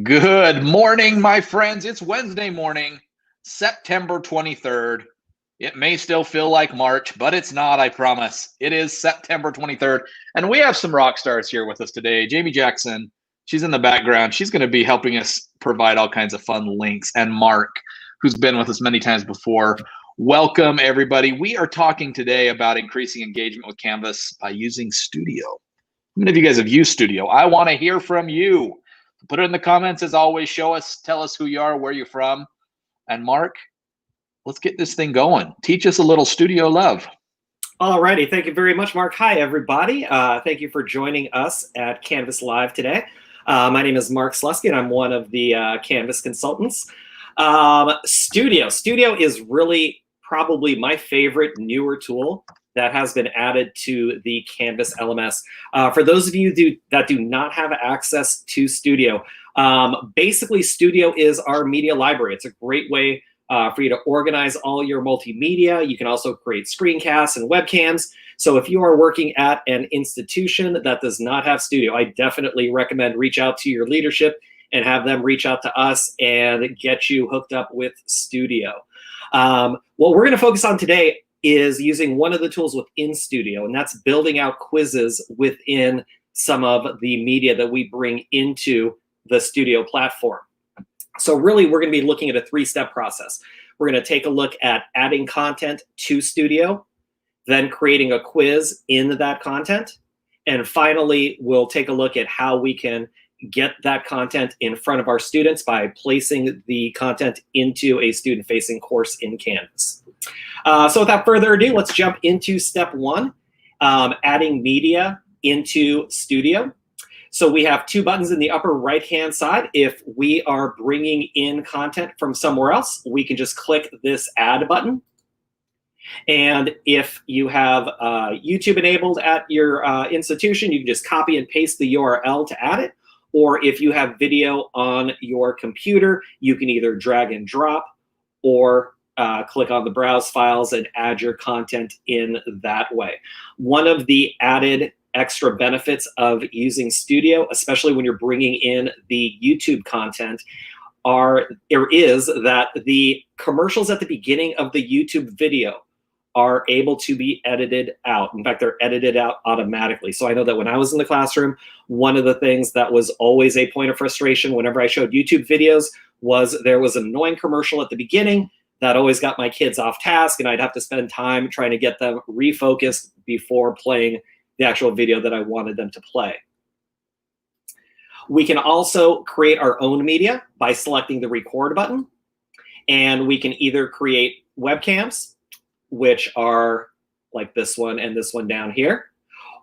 Good morning, my friends. It's Wednesday morning, September 23rd. It may still feel like March, but it's not, I promise. It is September 23rd. And we have some rock stars here with us today. Jamie Jackson, she's in the background. She's going to be helping us provide all kinds of fun links. And Mark, who's been with us many times before. Welcome, everybody. We are talking today about increasing engagement with Canvas by using Studio. How many of you guys have used Studio? I want to hear from you. Put it in the comments as always. Show us, tell us who you are, where you're from. And Mark, let's get this thing going. Teach us a little Studio love. Alrighty, thank you very much, Mark. Hi, everybody. Thank you for joining us at Canvas Live today. My name is Mark Slusky, and I'm one of the Canvas consultants. Studio is really probably my favorite newer tool that has been added to the Canvas LMS. For those of you that do not have access to Studio, basically Studio is our media library. It's a great way for you to organize all your multimedia. You can also create screencasts and webcams. So if you are working at an institution that does not have Studio, I definitely recommend reach out to your leadership and have them reach out to us and get you hooked up with Studio. What we're gonna focus on today is using one of the tools within Studio, and that's building out quizzes within some of the media that we bring into the Studio platform. So really, we're gonna be looking at a three-step process. We're gonna take a look at adding content to Studio, then creating a quiz in that content, and finally, we'll take a look at how we can get that content in front of our students by placing the content into a student-facing course in Canvas. So without further ado, let's jump into step one, adding media into Studio. So we have two buttons in the upper right-hand side. If we are bringing in content from somewhere else, we can just click this add button. And if you have YouTube enabled at your institution, you can just copy and paste the URL to add it. Or if you have video on your computer, you can either drag and drop or click on the browse files and add your content in that way. One of the added extra benefits of using Studio, especially when you're bringing in the YouTube content, is that the commercials at the beginning of the YouTube video are able to be edited out. In fact, they're edited out automatically. So I know that when I was in the classroom, one of the things that was always a point of frustration whenever I showed YouTube videos was there was an annoying commercial at the beginning that always got my kids off task, and I'd have to spend time trying to get them refocused before playing the actual video that I wanted them to play. We can also create our own media by selecting the record button, and we can either create webcams, which are like this one and this one down here,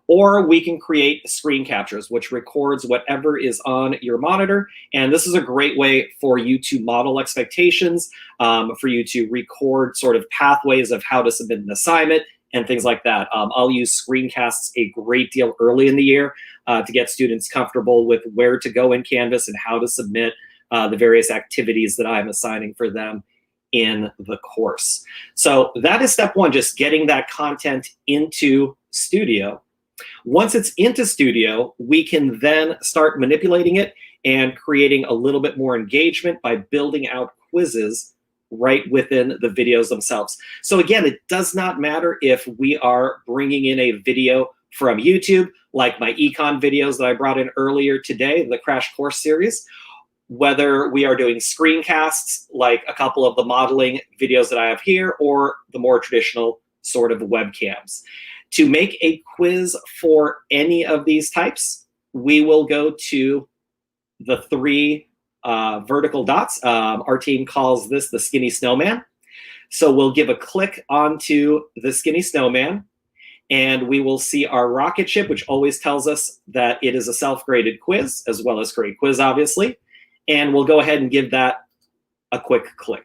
or we can create screen captures, which records whatever is on your monitor. And this is a great way for you to model expectations, for you to record sort of pathways of how to submit an assignment and things like that. I'll use screencasts a great deal early in the year to get students comfortable with where to go in Canvas and how to submit the various activities that I'm assigning for them in the course. So that is step one, just getting that content into Studio. Once it's into Studio, we can then start manipulating it and creating a little bit more engagement by building out quizzes right within the videos themselves. So again, it does not matter if we are bringing in a video from YouTube, like my econ videos that I brought in earlier today, the Crash Course series, whether we are doing screencasts, like a couple of the modeling videos that I have here, or the more traditional sort of webcams. To make a quiz for any of these types, we will go to the three vertical dots. Our team calls this the skinny snowman. So we'll give a click onto the skinny snowman, and we will see our rocket ship, which always tells us that it is a self-graded quiz, as well as grade quiz, obviously. And we'll go ahead and give that a quick click.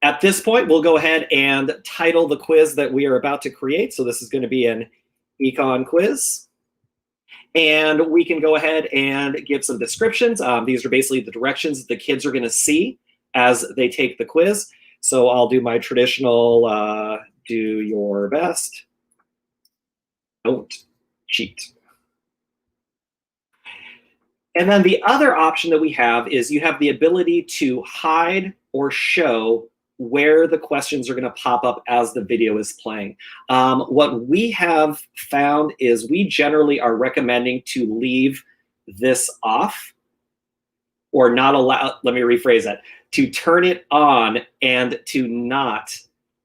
At this point, we'll go ahead and title the quiz that we are about to create. So this is going to be an econ quiz. And we can go ahead and give some descriptions. These are basically the directions the kids are going to see as they take the quiz. So I'll do my traditional, do your best. Don't cheat. And then the other option that we have is you have the ability to hide or show where the questions are going to pop up as the video is playing. What we have found is we generally are recommending to leave this off, or not allow, let me rephrase that, to turn it on and to not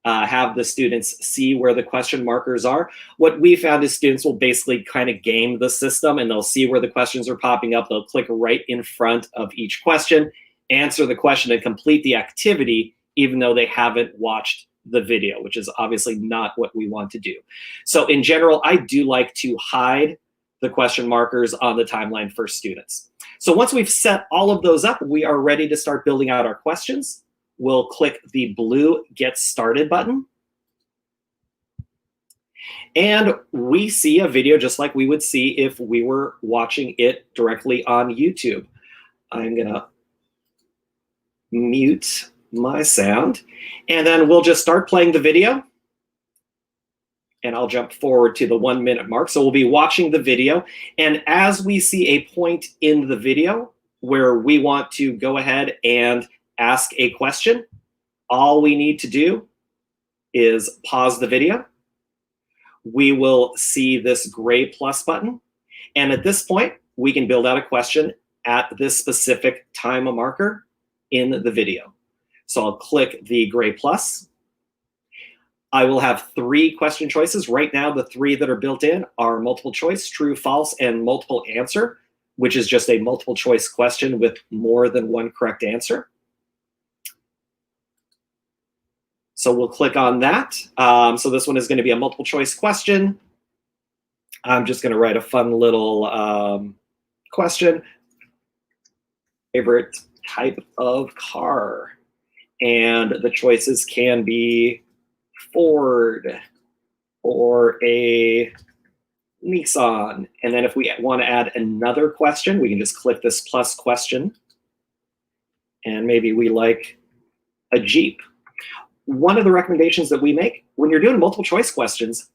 have the students see where the question markers are. What we found is students will basically kind of game the system, and they'll see where the questions are popping up. They'll click right in front of each question, answer the question, and complete the activity, even though they haven't watched the video, which is obviously not what we want to do. So in general, I do like to hide the question markers on the timeline for students. So once we've set all of those up, we are ready to start building out our questions. We'll click the blue Get Started button. And we see a video just like we would see if we were watching it directly on YouTube. I'm gonna mute my sound, and then we'll just start playing the video. And I'll jump forward to the 1 minute mark. So we'll be watching the video. And as we see a point in the video where we want to go ahead and ask a question, all we need to do is pause the video. We will see this gray plus button. And at this point, we can build out a question at this specific time marker in the video. So I'll click the gray plus. I will have 3 question choices. Right now, the 3 that are built in are multiple choice, true, false, and multiple answer, which is just a multiple choice question with more than one correct answer. So we'll click on that. So this one is going to be a multiple choice question. I'm just going to write a fun little question. Favorite type of car? And the choices can be Ford or a Nissan. And then if we want to add another question, we can just click this plus question. And maybe we like a Jeep. One of the recommendations that we make when you're doing multiple choice questions,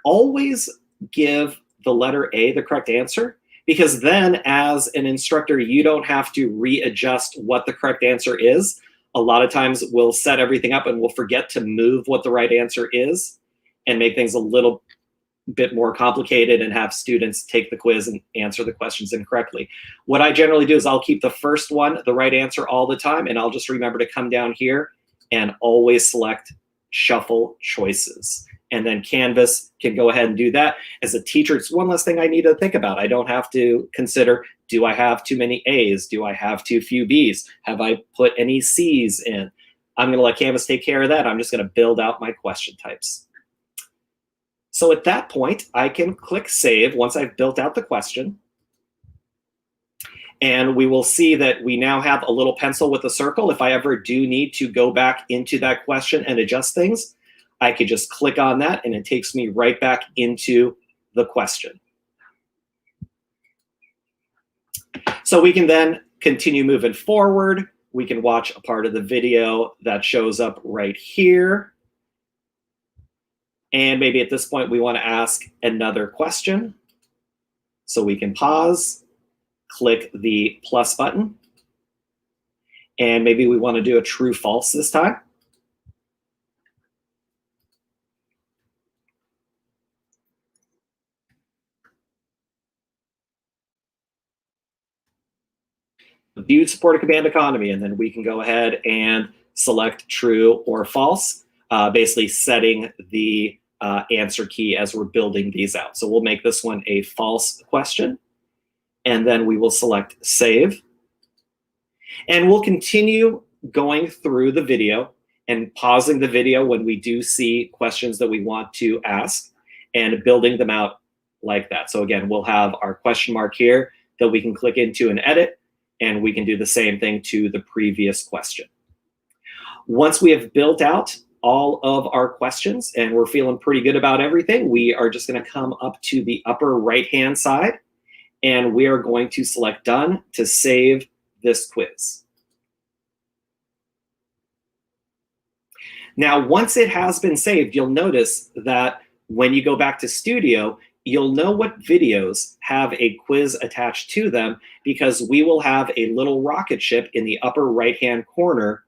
always give the letter A the correct answer, because then as an instructor, you don't have to readjust what the correct answer is. A lot of times we'll set everything up and we'll forget to move what the right answer is and make things a little bit more complicated and have students take the quiz and answer the questions incorrectly. What I generally do is I'll keep the first one the right answer all the time, and I'll just remember to come down here and always select shuffle choices. And then Canvas can go ahead and do that. As a teacher, it's one less thing I need to think about. I don't have to consider, do I have too many A's? Do I have too few B's? Have I put any C's in? I'm gonna let Canvas take care of that. I'm just gonna build out my question types. So at that point, I can click Save once I've built out the question. And we will see that we now have a little pencil with a circle. If I ever do need to go back into that question and adjust things, I could just click on that and it takes me right back into the question. So we can then continue moving forward. We can watch a part of the video that shows up right here. And maybe at this point we want to ask another question. So we can pause, click the plus button, and maybe we want to do a true false this time. Do you support a command economy? And then we can go ahead and select true or false, basically setting the answer key as we're building these out. So we'll make this one a false question, and then we will select save. And we'll continue going through the video and pausing the video when we do see questions that we want to ask and building them out like that. So again, we'll have our question mark here that we can click into and edit, and we can do the same thing to the previous question. Once we have built out all of our questions and we're feeling pretty good about everything, we are just going to come up to the upper right-hand side, and we are going to select Done to save this quiz. Now, once it has been saved, you'll notice that when you go back to Studio, you'll know what videos have a quiz attached to them because we will have a little rocket ship in the upper right-hand corner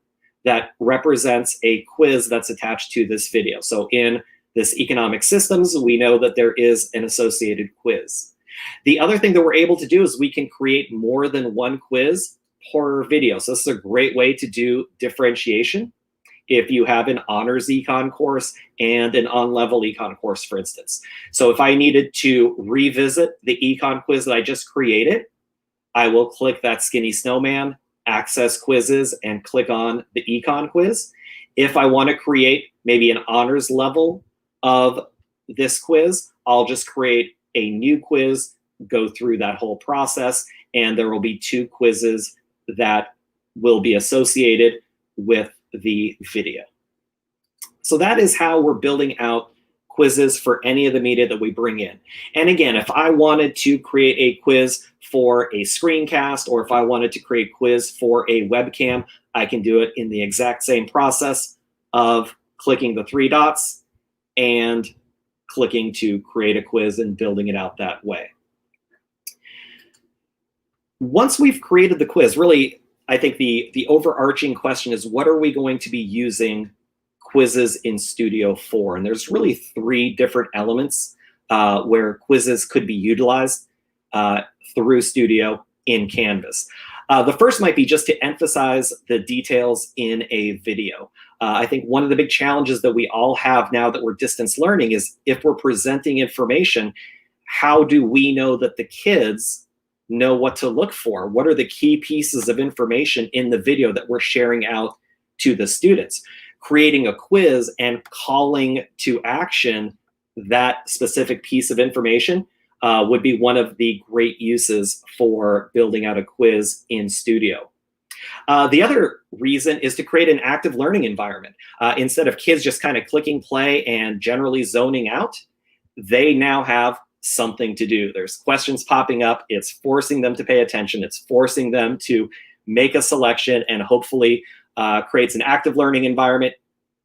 that represents a quiz that's attached to this video. So in this economic systems, we know that there is an associated quiz. The other thing that we're able to do is we can create more than one quiz per video. So this is a great way to do differentiation. If you have an honors econ course and an on-level econ course, for instance. So if I needed to revisit the econ quiz that I just created, I will click that skinny snowman, access quizzes, and click on the econ quiz. If I want to create maybe an honors level of this quiz, I'll just create a new quiz, go through that whole process, and there will be 2 quizzes that will be associated with the video. So that is how we're building out quizzes for any of the media that we bring in. And again, if I wanted to create a quiz for a screencast, or if I wanted to create a quiz for a webcam, I can do it in the exact same process of clicking the 3 dots and clicking to create a quiz and building it out that way. Once we've created the quiz, really, I think the overarching question is, what are we going to be using quizzes in Studio for? And there's really 3 different elements where quizzes could be utilized through Studio in Canvas. The first might be just to emphasize the details in a video. I think one of the big challenges that we all have now that we're distance learning is, if we're presenting information, how do we know that the kids know what to look for? What are the key pieces of information in the video that we're sharing out to the students? Creating a quiz and calling to action that specific piece of information would be one of the great uses for building out a quiz in Studio. The other reason is to create an active learning environment. Instead of kids just kind of clicking play and generally zoning out, they now have something to do. There's questions popping up. It's forcing them to pay attention. It's forcing them to make a selection, and hopefully creates an active learning environment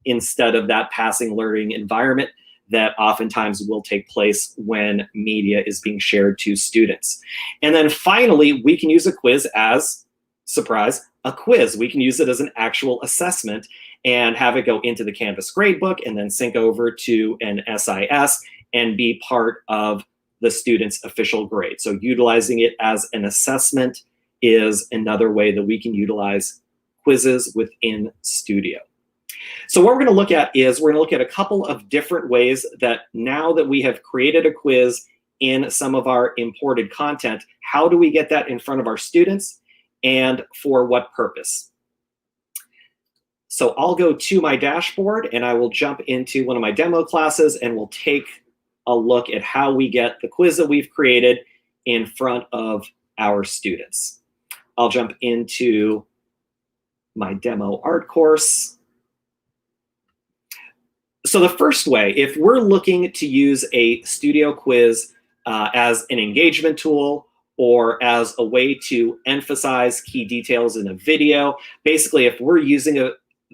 instead of that passing learning environment that oftentimes will take place when media is being shared to students. And then finally, we can use a quiz as, surprise, a quiz. We can use it as an actual assessment and have it go into the Canvas gradebook and then sync over to an SIS and be part of the student's official grade. So utilizing it as an assessment is another way that we can utilize quizzes within Studio. So what we're going to look at is, we're going to look at a couple of different ways that, now that we have created a quiz in some of our imported content, how do we get that in front of our students and for what purpose? So I'll go to my dashboard and I will jump into one of my demo classes and we'll take a look at how we get the quiz that we've created in front of our students. I'll jump into my demo art course. So the first way, if we're looking to use a Studio quiz as an engagement tool or as a way to emphasize key details in a video, basically if we're using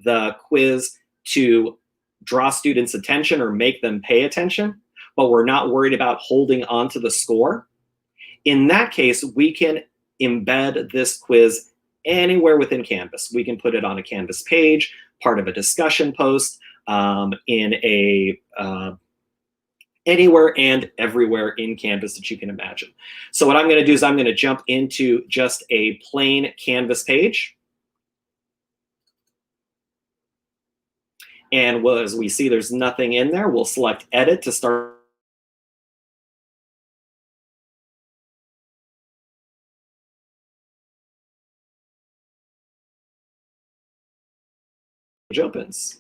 the quiz to draw students' attention or make them pay attention, but we're not worried about holding on to the score, in that case, we can embed this quiz anywhere within Canvas. We can put it on a Canvas page, part of a discussion post, in a anywhere and everywhere in Canvas that you can imagine. So what I'm going to do is I'm going to jump into just a plain Canvas page. And as we see, there's nothing in there. We'll select Edit to start. Opens.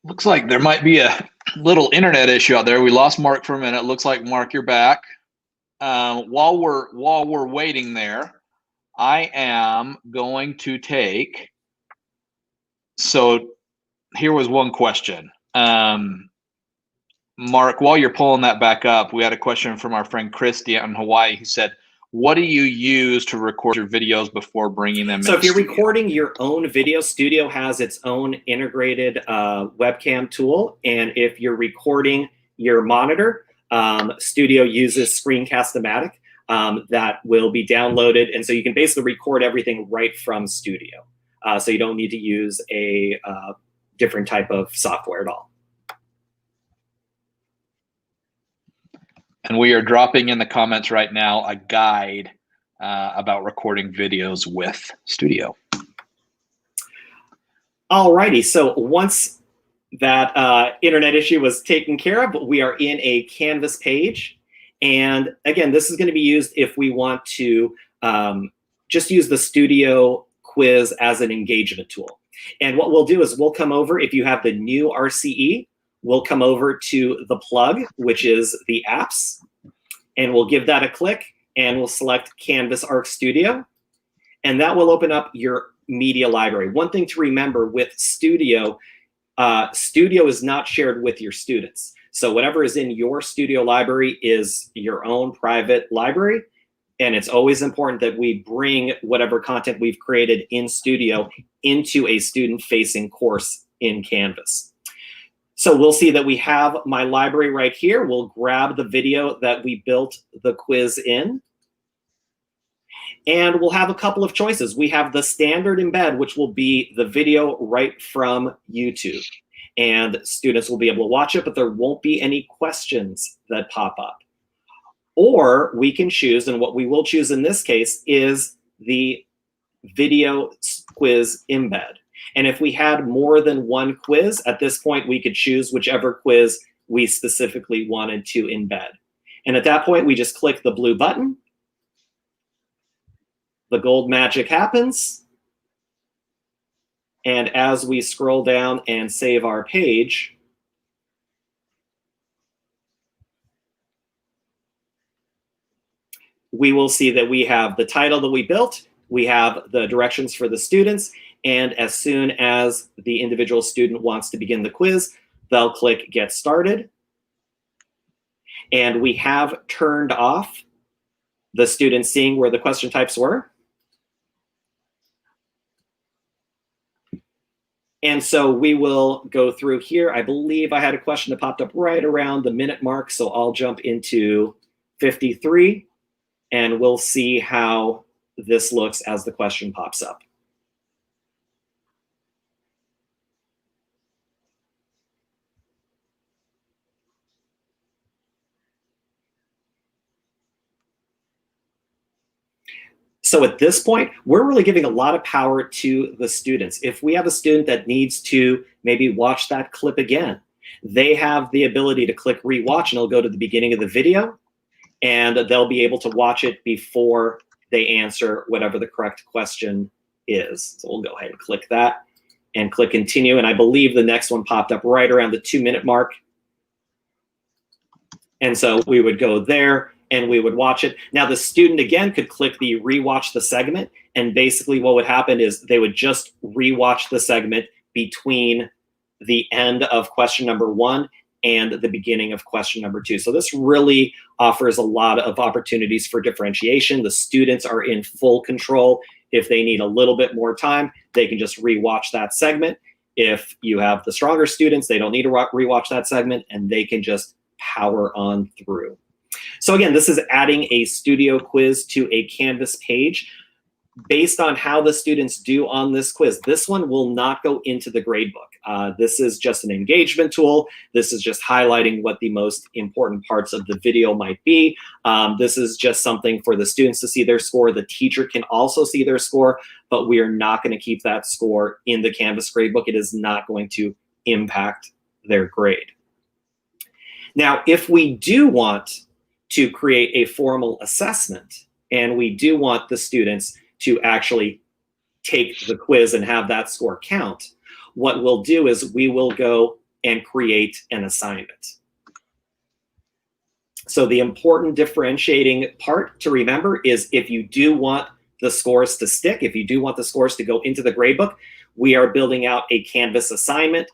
Looks like there might be a little internet issue out there. We lost Mark for a minute. Looks like, Mark, you're back. While we're waiting there, I am going to take. So here was one question. Mark, while you're pulling that back up, we had a question from our friend Christy out in Hawaii who said, what do you use to record your videos before bringing them in? So if you're recording your own video, Studio has its own integrated webcam tool. And if you're recording your monitor, Studio uses Screencast-O-Matic that will be downloaded. And so you can basically record everything right from Studio. So you don't need to use a different type of software at all. And we are dropping in the comments right now a guide about recording videos with Studio. Alrighty, so once that internet issue was taken care of, we are in a Canvas page. And again, this is going to be used if we want to just use the Studio quiz as an engagement tool. And what we'll do is we'll come over, if you have the new RCE, we'll come over to the plug, which is the apps, and we'll give that a click, and we'll select Canvas Arc Studio, and that will open up your media library. One thing to remember with Studio, Studio is not shared with your students. So whatever is in your Studio library is your own private library, and it's always important that we bring whatever content we've created in Studio into a student-facing course in Canvas. So we'll see that we have my library right here. We'll grab the video that we built the quiz in. And we'll have a couple of choices. We have the standard embed, which will be the video right from YouTube. And students will be able to watch it, but there won't be any questions that pop up. Or we can choose, and what we will choose in this case is the video quiz embed. And if we had more than one quiz, at this point, we could choose whichever quiz we specifically wanted to embed. And at that point, we just click the blue button. The gold magic happens. And as we scroll down and save our page, we will see that we have the title that we built, we have the directions for the students, and as soon as the individual student wants to begin the quiz, they'll click Get Started. And we have turned off the student seeing where the question types were. And so we will go through here. I believe I had a question that popped up right around the minute mark, so I'll jump into 53, and we'll see how this looks as the question pops up. So at this point, we're really giving a lot of power to the students. If we have a student that needs to maybe watch that clip again, they have the ability to click rewatch, and it'll go to the beginning of the video, and they'll be able to watch it before they answer whatever the correct question is. So we'll go ahead and click that and click continue. And I believe the next one popped up right around the 2-minute mark. And so we would go there and we would watch it. Now the student again could click the rewatch the segment, and basically what would happen is they would just rewatch the segment between the end of question number 1 and the beginning of question number 2. So this really offers a lot of opportunities for differentiation. The students are in full control. If they need a little bit more time, they can just rewatch that segment. If you have the stronger students, they don't need to rewatch that segment, and they can just power on through. So again, this is adding a Studio quiz to a Canvas page based on how the students do on this quiz. This one will not go into the gradebook. This is just an engagement tool. This is just highlighting what the most important parts of the video might be. This is just something for the students to see their score. The teacher can also see their score, but we are not going to keep that score in the Canvas gradebook. It is not going to impact their grade. Now, if we do want to create a formal assessment, and we do want the students to actually take the quiz and have that score count, what we'll do is we will go and create an assignment. So the important differentiating part to remember is if you do want the scores to stick, if you do want the scores to go into the gradebook, we are building out a Canvas assignment.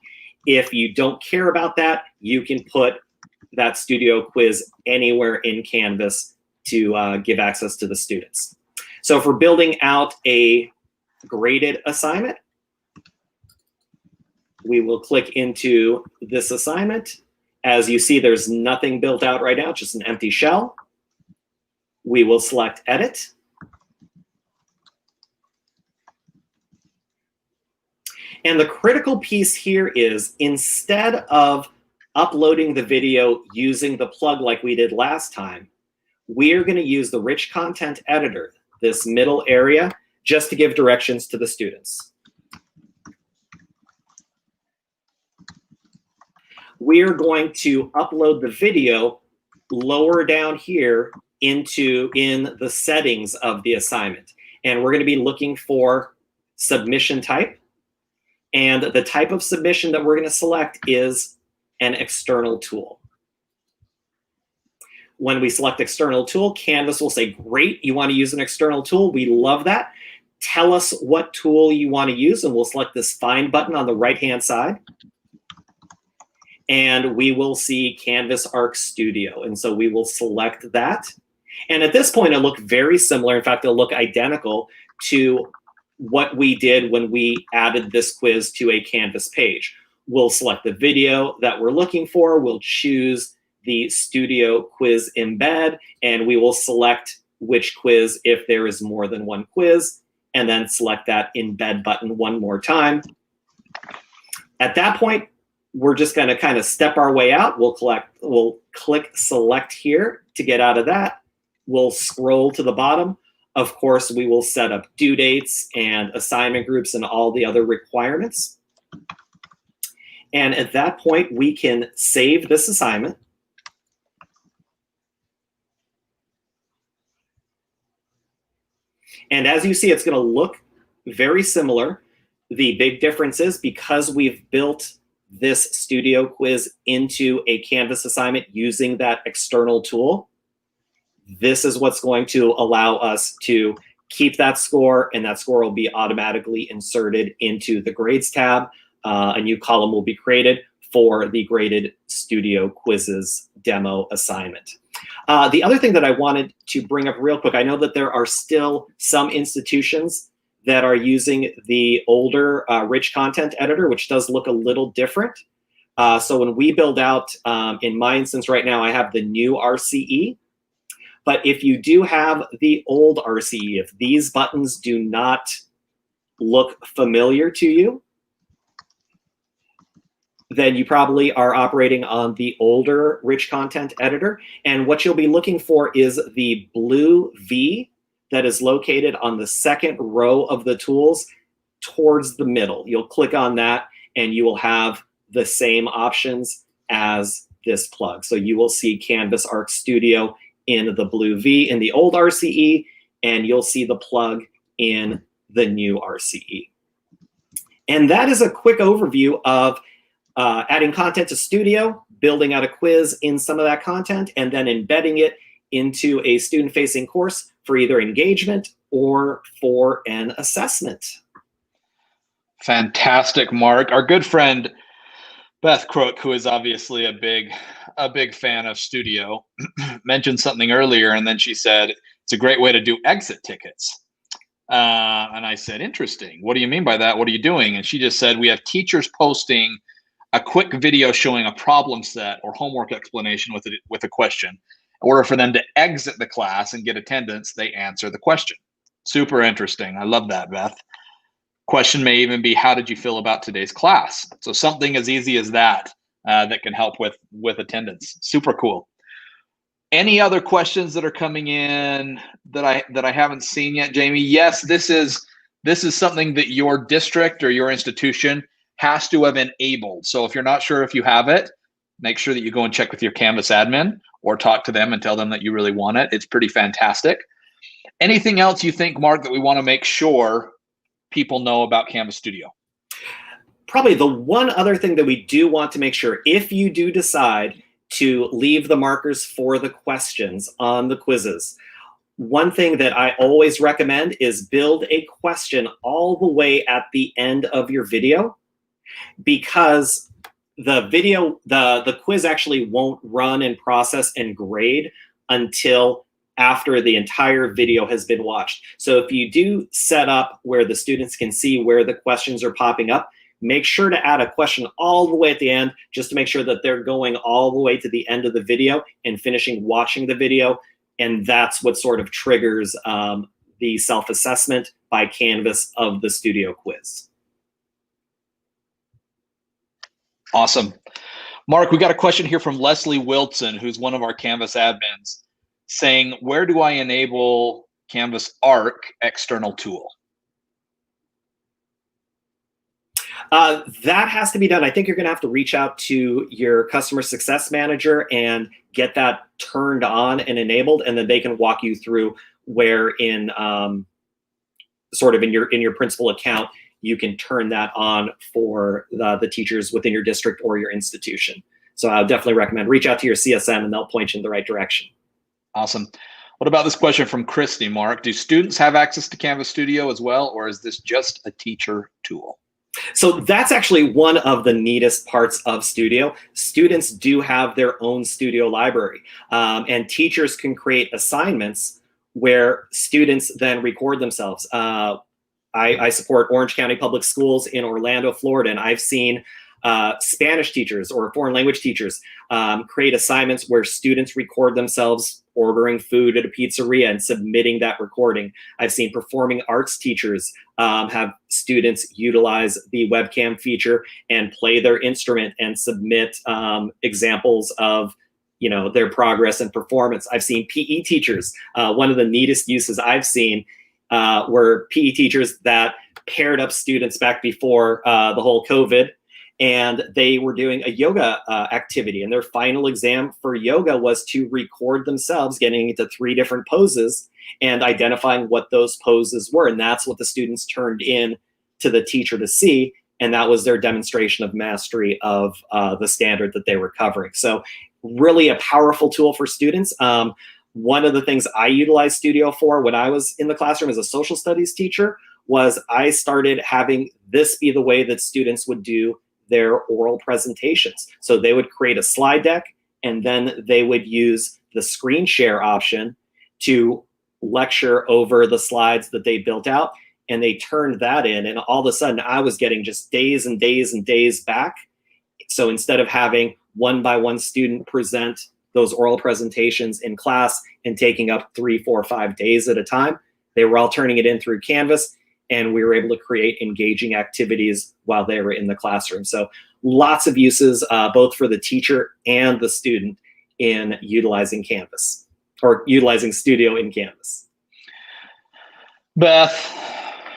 If you don't care about that, you can put that Studio quiz anywhere in Canvas to give access to the students. So if we're building out a graded assignment, we will click into this assignment. As you see, there's nothing built out right now, just an empty shell. We will select Edit. And the critical piece here is, instead of uploading the video using the plug like we did last time, we're going to use the rich content editor, this middle area, just to give directions to the students. We're going to upload the video lower down here in the settings of the assignment. And we're going to be looking for submission type. And the type of submission that we're going to select is an external tool. When we select external tool, Canvas will say, great, you want to use an external tool. We love that. Tell us what tool you want to use, and we'll select this Find button on the right-hand side. And we will see Canvas Arc Studio. And so we will select that. And at this point, it'll look very similar. In fact, it'll look identical to what we did when we added this quiz to a Canvas page. We'll select the video that we're looking for. We'll choose the Studio Quiz Embed, and we will select which quiz if there is more than one quiz, and then select that Embed button one more time. At that point, we're just going to kind of step our way out. We'll click Select here to get out of that. We'll scroll to the bottom. Of course, we will set up due dates and assignment groups and all the other requirements. And at that point, we can save this assignment. And as you see, it's going to look very similar. The big difference is, because we've built this studio quiz into a Canvas assignment using that external tool, this is what's going to allow us to keep that score, and that score will be automatically inserted into the Grades tab. A new column will be created for the Graded Studio Quizzes demo assignment. The other thing that I wanted to bring up real quick, I know that there are still some institutions that are using the older rich content editor, which does look a little different. So when we build out, in my instance right now, I have the new RCE. But if you do have the old RCE, if these buttons do not look familiar to you, then you probably are operating on the older rich content editor. And what you'll be looking for is the blue V that is located on the second row of the tools towards the middle. You'll click on that and you will have the same options as this plug. So you will see Canvas Arc Studio in the blue V in the old RCE, and you'll see the plug in the new RCE. And that is a quick overview of adding content to Studio, building out a quiz in some of that content, and then embedding it into a student-facing course for either engagement or for an assessment. Fantastic, Mark. Our good friend Beth Crook, who is obviously a big fan of Studio, mentioned something earlier, and then she said it's a great way to do exit tickets. And I said, interesting. What do you mean by that? What are you doing? And she just said, we have teachers posting a quick video showing a problem set or homework explanation with a question. In order for them to exit the class and get attendance, they answer the question. Super interesting. I love that, Beth. Question may even be, how did you feel about today's class? So something as easy as that that can help with attendance. Super cool. Any other questions that are coming in that I haven't seen yet, Jamie? Yes, this is something that your district or your institution has to have enabled. So if you're not sure if you have it, make sure that you go and check with your Canvas admin or talk to them and tell them that you really want it. It's pretty fantastic. Anything else you think, Mark, that we want to make sure people know about Canvas Studio? Probably the one other thing that we do want to make sure, if you do decide to leave the markers for the questions on the quizzes, one thing that I always recommend is build a question all the way at the end of your video, because the quiz actually won't run and process and grade until after the entire video has been watched. So if you do set up where the students can see where the questions are popping up, make sure to add a question all the way at the end, just to make sure that they're going all the way to the end of the video and finishing watching the video. And that's what sort of triggers the self-assessment by Canvas of the studio quiz. Awesome. Mark, we got a question here from Leslie Wilson, who's one of our Canvas admins, saying, where do I enable Canvas ARC external tool? That has to be done. I think you're going to have to reach out to your customer success manager and get that turned on and enabled, and then they can walk you through where in sort of in your principal account you can turn that on for the teachers within your district or your institution. So I would definitely recommend reach out to your CSM and they'll point you in the right direction. Awesome. What about this question from Christy, Mark? Do students have access to Canvas Studio as well, or is this just a teacher tool? So that's actually one of the neatest parts of Studio. Students do have their own Studio library, and teachers can create assignments where students then record themselves. I support Orange County Public Schools in Orlando, Florida, and I've seen Spanish teachers or foreign language teachers create assignments where students record themselves ordering food at a pizzeria and submitting that recording. I've seen performing arts teachers have students utilize the webcam feature and play their instrument and submit examples of their progress and performance. I've seen PE teachers. One of the neatest uses I've seen were PE teachers that paired up students back before the whole COVID, and they were doing a yoga activity, and their final exam for yoga was to record themselves getting into 3 different poses and identifying what those poses were. And that's what the students turned in to the teacher to see. And that was their demonstration of mastery of the standard that they were covering. So really a powerful tool for students. One of the things I utilized Studio for when I was in the classroom as a social studies teacher was I started having this be the way that students would do their oral presentations. So they would create a slide deck, and then they would use the screen share option to lecture over the slides that they built out. And they turned that in, and all of a sudden I was getting just days and days and days back. So instead of having one by one student present those oral presentations in class and taking up 3, 4, 5 days at a time, they were all turning it in through Canvas, and we were able to create engaging activities while they were in the classroom. So lots of uses, both for the teacher and the student in utilizing Canvas, or utilizing Studio in Canvas. Beth,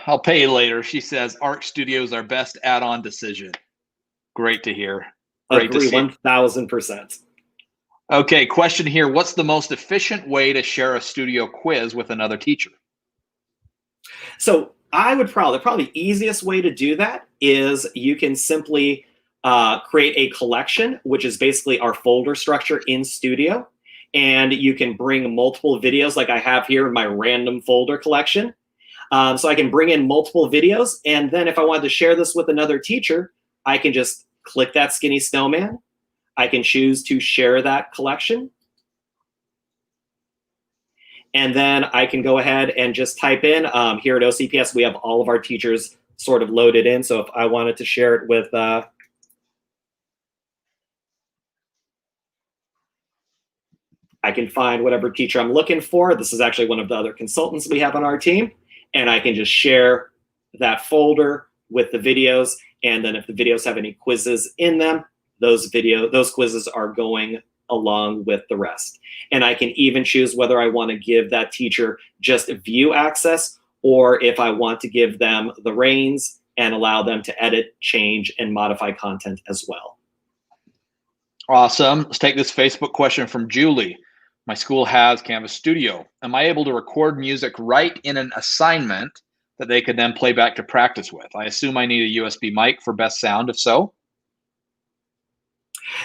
I'll pay you later. She says Arc Studio is our best add-on decision. Great to hear. Great Agree, to see. 1000%. Okay, question here. What's the most efficient way to share a Studio quiz with another teacher? So I would probably the easiest way to do that is you can simply create a collection, which is basically our folder structure in Studio. And you can bring multiple videos like I have here in my random folder collection. So I can bring in multiple videos. And then if I wanted to share this with another teacher, I can just click that skinny snowman. I can choose to share that collection. And then I can go ahead and just type in, here at OCPS, we have all of our teachers sort of loaded in. So if I wanted to share it with, I can find whatever teacher I'm looking for. This is actually one of the other consultants we have on our team. And I can just share that folder with the videos. And then if the videos have any quizzes in them, those quizzes are going along with the rest. And I can even choose whether I want to give that teacher just view access, or if I want to give them the reins and allow them to edit, change, and modify content as well. Awesome. Let's take this Facebook question from Julie. My school has Canvas Studio. Am I able to record music right in an assignment that they could then play back to practice with? I assume I need a USB mic for best sound, if so.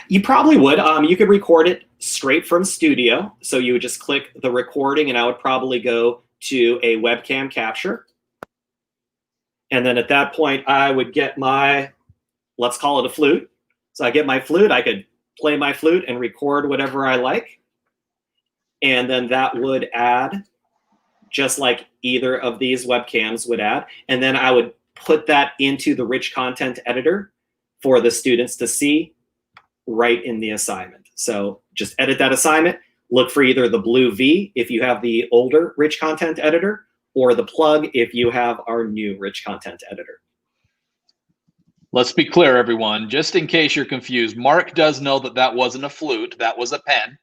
You probably would. You could record it straight from Studio. So you would just click the recording, and I would probably go to a webcam capture. And then at that point, I would get my, let's call it a flute. So I get my flute. I could play my flute and record whatever I like. and then that would add, just like either of these webcams would add. And then I would put that into the rich content editor for the students to see right in the assignment. So just edit that assignment, look for either the blue V if you have the older rich content editor, or the plug if you have our new rich content editor. Let's be clear, everyone, just in case you're confused, Mark does know that that wasn't a flute, that was a pen.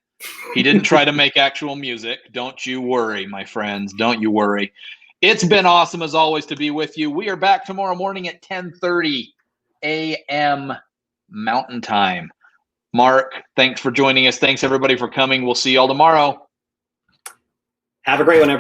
He didn't try to make actual music. Don't you worry, my friends. Don't you worry. It's been awesome, as always, to be with you. We are back tomorrow morning at 10:30 a.m. Mountain Time. Mark, thanks for joining us. Thanks, everybody, for coming. We'll see you all tomorrow. Have a great one, everybody.